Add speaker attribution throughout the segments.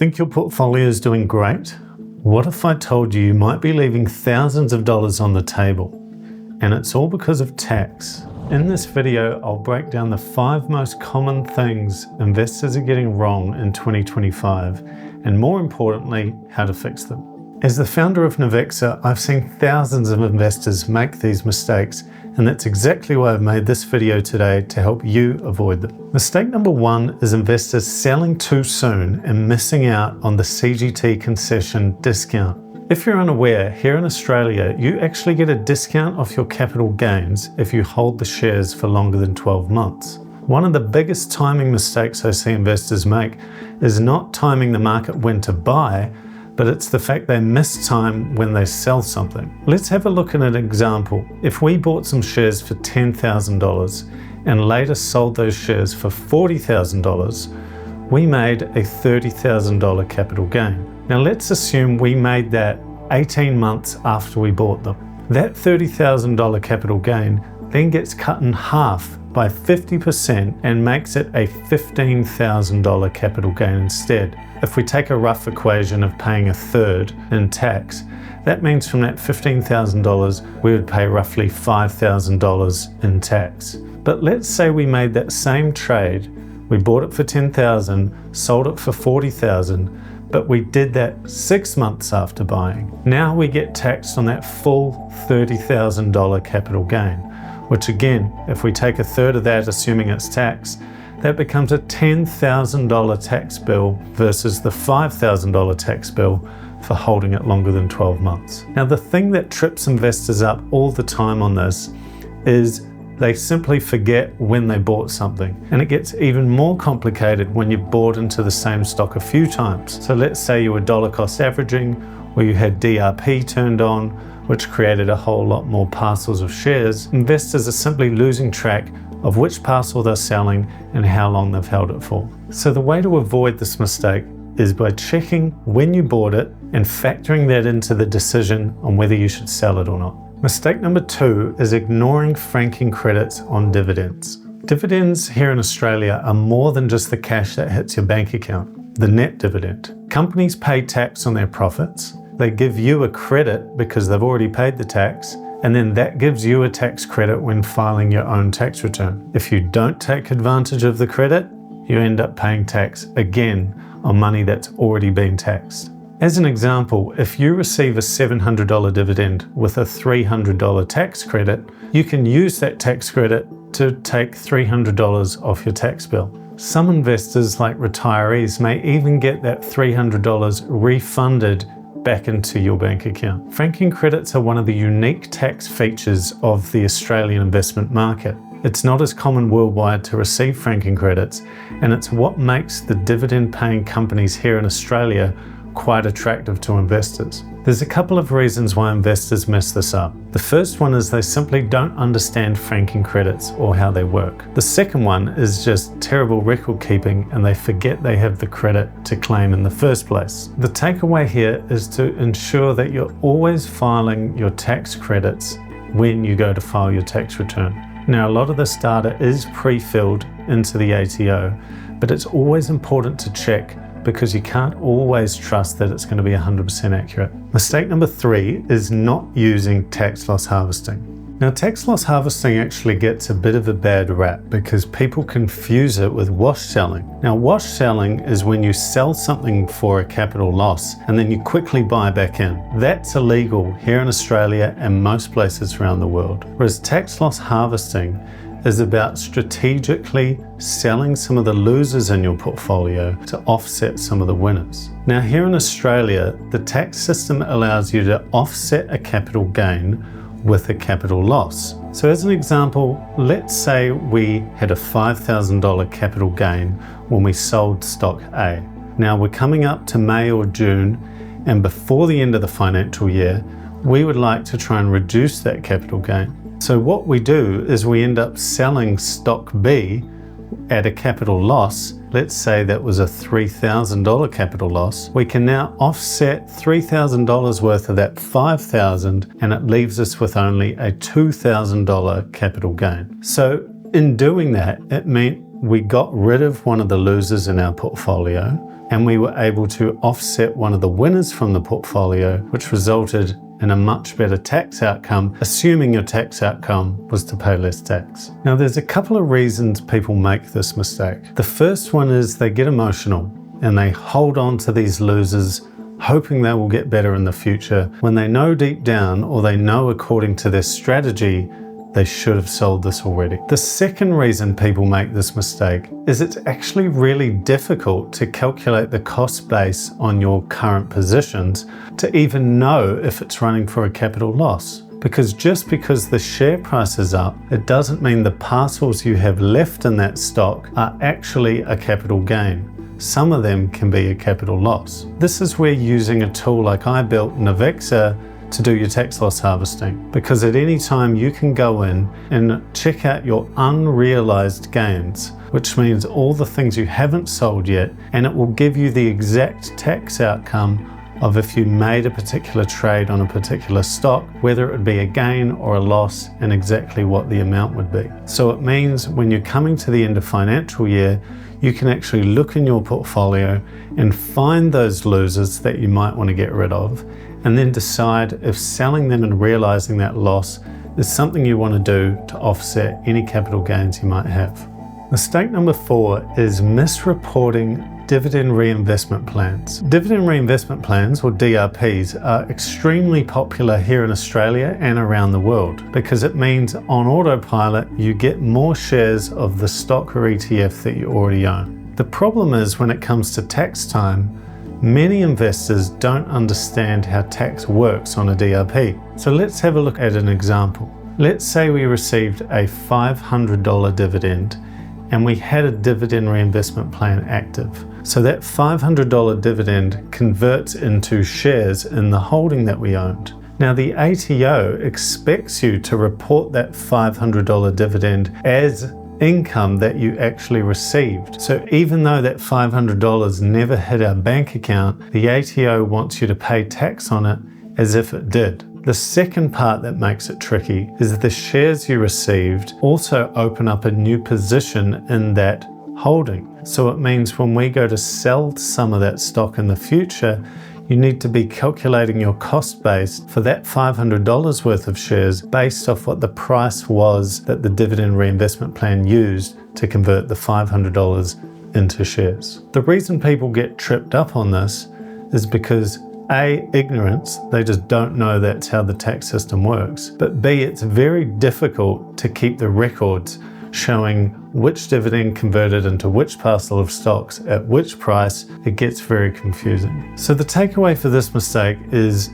Speaker 1: Think your portfolio is doing great? What if I told you you might be leaving thousands of dollars on the table? And it's all because of tax. In this video, I'll break down the 5 most common things investors are getting wrong in 2025, and more importantly, how to fix them. As the founder of Navexa, I've seen thousands of investors make these mistakes, and that's exactly why I've made this video today to help you avoid them. Mistake number 1 is investors selling too soon and missing out on the CGT concession discount. If you're unaware, here in Australia, you actually get a discount off your capital gains if you hold the shares for longer than 12 months. One of the biggest timing mistakes I see investors make is not timing the market when to buy, but it's the fact they miss time when they sell something. Let's have a look at an example. If we bought some shares for $10,000 and later sold those shares for $40,000, we made a $30,000 capital gain. Now let's assume we made that 18 months after we bought them. That $30,000 capital gain then gets cut in half by 50% and makes it a $15,000 capital gain instead. If we take a rough equation of paying a third in tax, that means from that $15,000 we would pay roughly $5,000 in tax. But let's say we made that same trade, we bought it for $10,000, sold it for $40,000, but we did that 6 months after buying. Now we get taxed on that full $30,000 capital gain, which again, if we take a third of that, assuming it's tax, that becomes a $10,000 tax bill versus the $5,000 tax bill for holding it longer than 12 months. Now, the thing that trips investors up all the time on this is they simply forget when they bought something. And it gets even more complicated when you've bought into the same stock a few times. So let's say you were dollar cost averaging, or you had DRP turned on, which created a whole lot more parcels of shares. Investors are simply losing track of which parcel they're selling and how long they've held it for. So the way to avoid this mistake is by checking when you bought it and factoring that into the decision on whether you should sell it or not. Mistake number 2 is ignoring franking credits on dividends. Dividends here in Australia are more than just the cash that hits your bank account, the net dividend. Companies pay tax on their profits. They give you a credit because they've already paid the tax, and then that gives you a tax credit when filing your own tax return. If you don't take advantage of the credit, you end up paying tax again on money that's already been taxed. As an example, if you receive a $700 dividend with a $300 tax credit, you can use that tax credit to take $300 off your tax bill. Some investors, like retirees, may even get that $300 refunded back into your bank account. Franking credits are one of the unique tax features of the Australian investment market. It's not as common worldwide to receive franking credits, and it's what makes the dividend-paying companies here in Australia quite attractive to investors. There's a couple of reasons why investors mess this up. The first one is they simply don't understand franking credits or how they work. The second one is just terrible record keeping and they forget they have the credit to claim in the first place. The takeaway here is to ensure that you're always filing your tax credits when you go to file your tax return. Now, a lot of this data is pre-filled into the ATO, but it's always important to check because you can't always trust that it's going to be 100% accurate. Mistake number 3 is not using tax loss harvesting. Now, tax loss harvesting actually gets a bit of a bad rap because people confuse it with wash selling. Now, wash selling is when you sell something for a capital loss and then you quickly buy back in. That's illegal here in Australia and most places around the world. Whereas tax loss harvesting is about strategically selling some of the losers in your portfolio to offset some of the winners. Now, here in Australia, the tax system allows you to offset a capital gain with a capital loss. So as an example, let's say we had a $5,000 capital gain when we sold stock A. Now we're coming up to May or June, and before the end of the financial year, we would like to try and reduce that capital gain. So what we do is we end up selling stock B at a capital loss. Let's say that was a $3,000 capital loss. We can now offset $3,000 worth of that $5,000 and it leaves us with only a $2,000 capital gain. So in doing that, it meant we got rid of one of the losers in our portfolio. and we were able to offset one of the winners from the portfolio, which resulted in a much better tax outcome, assuming your tax outcome was to pay less tax. Now, there's a couple of reasons people make this mistake. The first one is they get emotional and they hold on to these losers, hoping they will get better in the future, when they know deep down, or they know according to their strategy, they should have sold this already. The second reason people make this mistake is it's actually really difficult to calculate the cost base on your current positions to even know if it's running for a capital loss. Because just because the share price is up, it doesn't mean the parcels you have left in that stock are actually a capital gain. Some of them can be a capital loss. This is where using a tool like I built, Navexa, to do your tax loss harvesting, because at any time you can go in and check out your unrealized gains, which means all the things you haven't sold yet, and it will give you the exact tax outcome of if you made a particular trade on a particular stock, whether it would be a gain or a loss, and exactly what the amount would be. So it means when you're coming to the end of financial year, you can actually look in your portfolio and find those losers that you might want to get rid of, and then decide if selling them and realizing that loss is something you want to do to offset any capital gains you might have. Mistake number 4 is misreporting dividend reinvestment plans. Dividend reinvestment plans, or DRPs, are extremely popular here in Australia and around the world, because it means on autopilot you get more shares of the stock or ETF that you already own. The problem is, when it comes to tax time, many investors don't understand how tax works on a DRP. So let's have a look at an example. Let's say we received a $500 dividend and we had a dividend reinvestment plan active. So that $500 dividend converts into shares in the holding that we owned. Now, the ATO expects you to report that $500 dividend as income that you actually received. So even though that $500 never hit our bank account, the ATO wants you to pay tax on it as if it did. The second part that makes it tricky is the shares you received also open up a new position in that holding. So it means when we go to sell some of that stock in the future, you need to be calculating your cost base for that $500 worth of shares based off what the price was that the dividend reinvestment plan used to convert the $500 into shares. The reason people get tripped up on this is because A, ignorance, they just don't know that's how the tax system works, but B, it's very difficult to keep the records showing which dividend converted into which parcel of stocks at which price. It gets very confusing. So the takeaway for this mistake is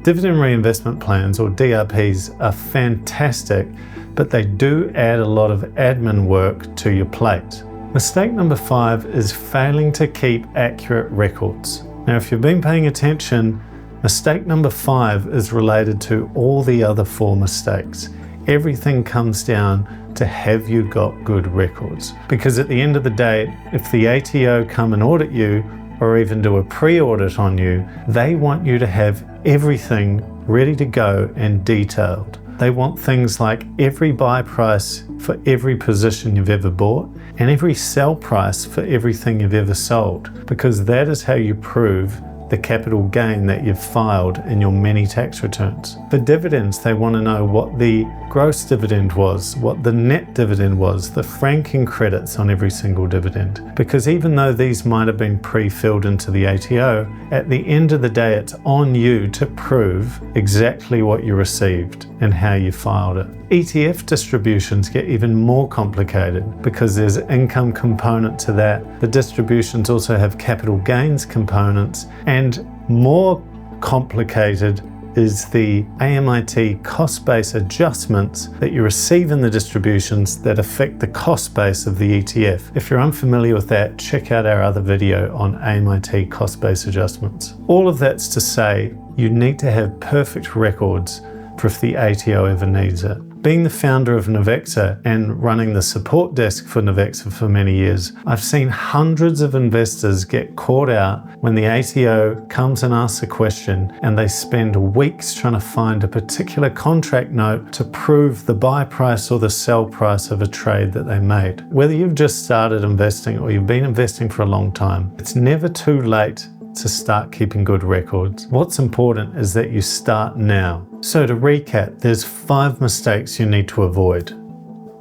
Speaker 1: dividend reinvestment plans, or DRPs, are fantastic, but they do add a lot of admin work to your plate. Mistake number 5 is failing to keep accurate records. Now, if you've been paying attention, mistake number 5 is related to all the other 4 mistakes. Everything comes down to, have you got good records? Because at the end of the day, if the ATO come and audit you, or even do a pre-audit on you, they want you to have everything ready to go and detailed. They want things like every buy price for every position you've ever bought, and every sell price for everything you've ever sold, because that is how you prove the capital gain that you've filed in your many tax returns. For dividends, they want to know what the gross dividend was, what the net dividend was, the franking credits on every single dividend. Because even though these might have been pre-filled into the ATO, at the end of the day, it's on you to prove exactly what you received and how you filed it. ETF distributions get even more complicated because there's an income component to that. The distributions also have capital gains components, and more complicated is the AMIT cost base adjustments that you receive in the distributions that affect the cost base of the ETF. If you're unfamiliar with that, check out our other video on AMIT cost base adjustments. All of that's to say, you need to have perfect records for if the ATO ever needs it. Being the founder of Navexa and running the support desk for Navexa for many years, I've seen hundreds of investors get caught out when the ATO comes and asks a question and they spend weeks trying to find a particular contract note to prove the buy price or the sell price of a trade that they made. Whether you've just started investing or you've been investing for a long time, it's never too late to start keeping good records. What's important is that you start now. So to recap, there's 5 mistakes you need to avoid.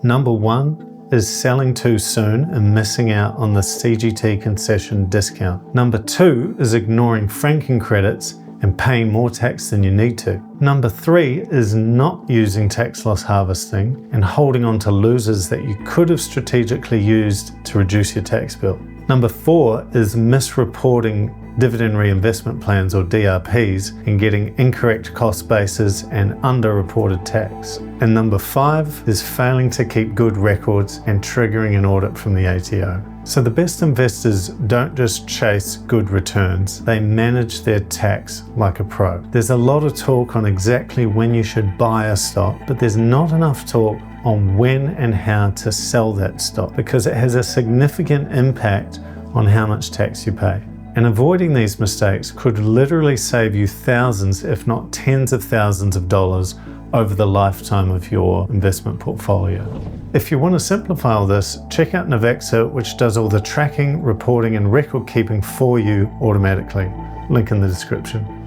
Speaker 1: Number 1 is selling too soon and missing out on the CGT concession discount. Number 2 is ignoring franking credits and paying more tax than you need to. Number 3 is not using tax loss harvesting and holding on to losers that you could have strategically used to reduce your tax bill. Number 4 is misreporting dividend reinvestment plans or DRPs and getting incorrect cost bases and underreported tax. And number 5 is failing to keep good records and triggering an audit from the ATO. So the best investors don't just chase good returns, they manage their tax like a pro. There's a lot of talk on exactly when you should buy a stock, but there's not enough talk on when and how to sell that stock because it has a significant impact on how much tax you pay. And avoiding these mistakes could literally save you thousands, if not tens of thousands of dollars over the lifetime of your investment portfolio. If you want to simplify all this, check out Navexa, which does all the tracking, reporting, and record keeping for you automatically. Link in the description.